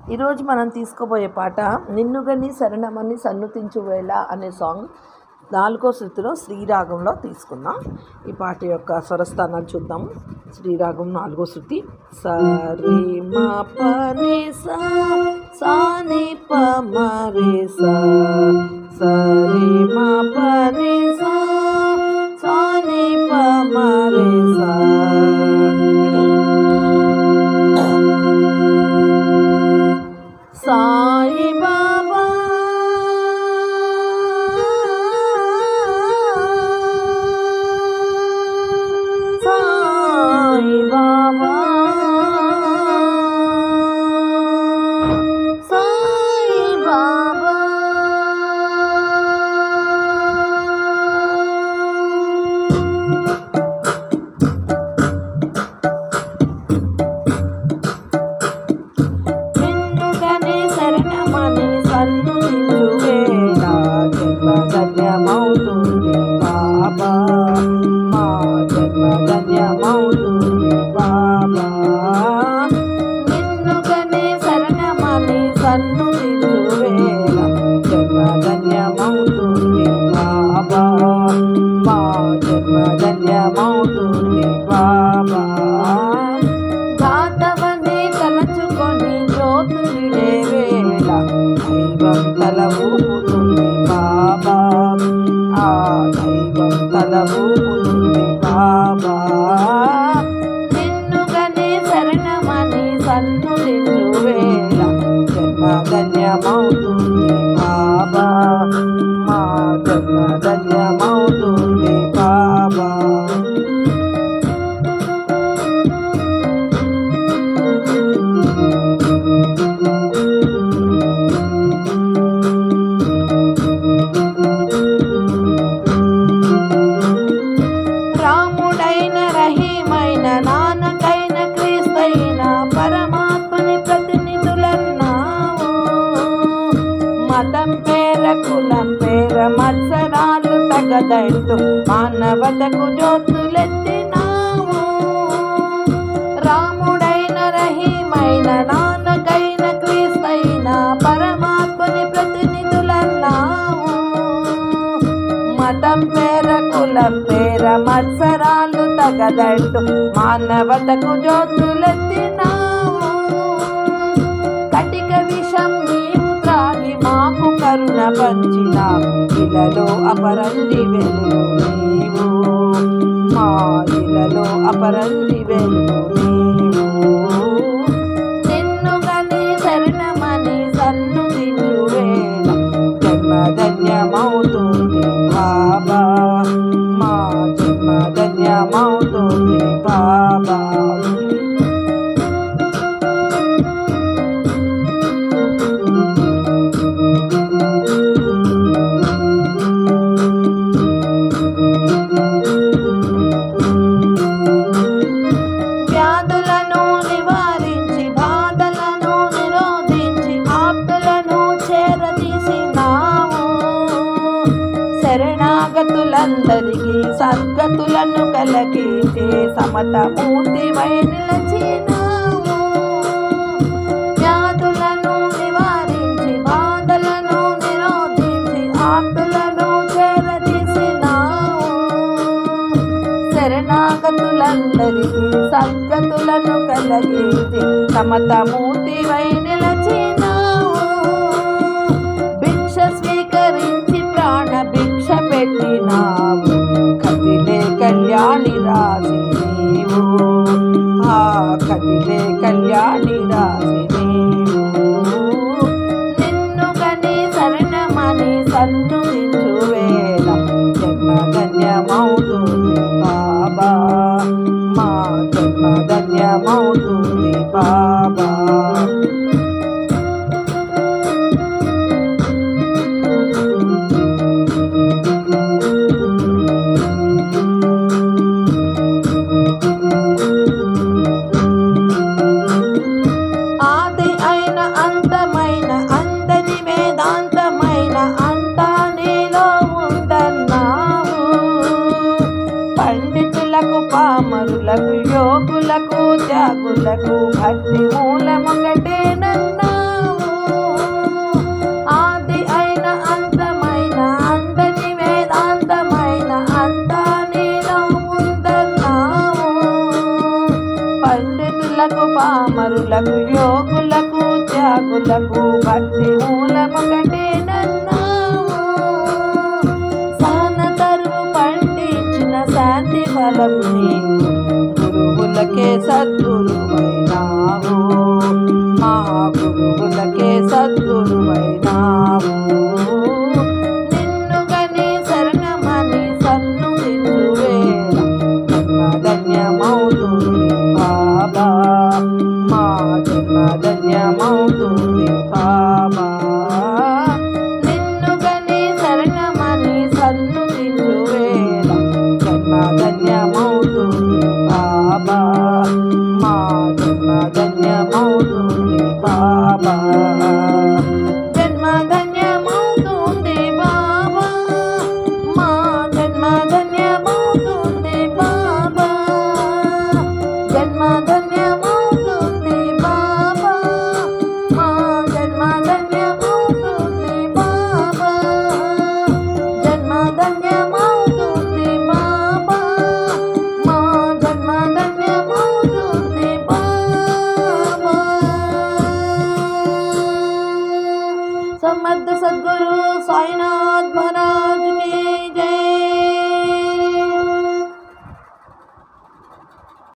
ఈరోజు మనం తీసుకోబోయే పాట నిన్నుగని శరణమని సన్నుతించు వేళ అనే సాంగ్ 4వ శృతిలో శ్రీరాగంలో తీసుకుందాం. ఈ పాట యొక్క స్వరస్థానాలు చూద్దాం. శ్రీరాగం 4వ శృతి స రే మ ప రే స సా ని ప మ రే స స రే మ ప రే స సా ని ప మ రే స. సాయి బాబా సాయి బాబా సాయి బాబా ధన్యమవుతుంది బాబా మా జన్మ ధన్యమవుతుంది బాబా నిన్నుగనే శరణమని సన్నుతించు వేళ జన్మ ధన్యమవుతుంది బాబా మా జన్మ ధన్యమవుతుంది బాబా దాతవని తలచుకొని జ్యోతులిడే వేళ దైవం తల ఊపుతుంది బాబా ఆ దైవం తల ఊపుతుంది బాబా నిన్నుగని శరణమని సన్నుతించు వేళ జన్మ ధన్యమవుతుంది బాబా మా జన్మ ధన్యమవుతుంది బాబా. రాముడైన రహీమైన నాన్నకైన క్రీస్తైన పరమాత్మని ప్రతినిధులన్నావు మతం పేర కులం పేర మత్సరాలు తగదంటూ మానవతకు జ్యోతులెత్తినావు రాముడైన రహీమైన నాన్నకైన క్రీస్తైన పరమాత్మని ప్రతినిధులన్నావు మతం పేర కులం పేర మత్సరాలు తగదంటూ మానవతకు జ్యోతులెత్తినావు కటిక విషం నీవు త్రాగి మాకు కరుణ పంచిన ఇలలో అపరంజి వెలుగు నీవు మా ఇలలో అపరంజి వెలుగు నీవు నిన్నుగని శరణమని సన్నుతించు వేళ జన్మ ధన్యమవుతుంది బాబా మా జన్మ ధన్యమవుతుంది బాబా. వ్యాధులను నివారించి బాధలను నిరోధించి ఆప్తులను చేరదీసినావు శరణాగతులందరికీ సద్గతులను కలిగించే సమతమూర్తివై నిలచినావు వ్యాధులను నివారించి బాధలను నిరోధించి ఆప్తులను చేరదీసినావు శరణాగతులందరికీ సద్గతులను కలిగించి సమతమూర్తివై నిలచినావు భిక్ష స్వీకరించి ప్రాణ భిక్ష పెట్టినావు కదిలే కళ్యాణి రాసి నీవు ఆ కదిలే కళ్యాణి రాసి నీవు నిన్నుగని శరణమని సన్నుతించు వేళ జన్మ ధన్యమవుతుంది బాబా మా జన్మ ధన్యమవుతుంది బాబా. ఆది అయిన తప్పులకు భక్తి మూలమొకటేనన్నావు. సాన తరువు పండించిన శాంతి ఫలం నీవు, గురువులకే సద్గురువైనావు. మా గురువులకే సద్గురువైనావు. నిన్ను గని శరణమని సన్నుతించు వేళ జన్మధన్యమవుతుంది బాబా. మా జన్మధన్యమవుతుంది బాబా. నిన్ను గని శరణమని సన్నుతించు వేళ జన్మధన్యమవుతుంది బాబా. మా జన్మధన్యమవుతుంది బాబా. జన్మధన్యమవుతుంది బాబా. మా జన్మధన్యమవుతుంది బాబా. జన్మధన్యమవుతుంది బాబా. మా జన్మధన్యమవుతుంది బాబా. జన్మధన్యమవుతుంది బాబా. మా జన్మధన్యమవుతుంది బాబా. సమర్థ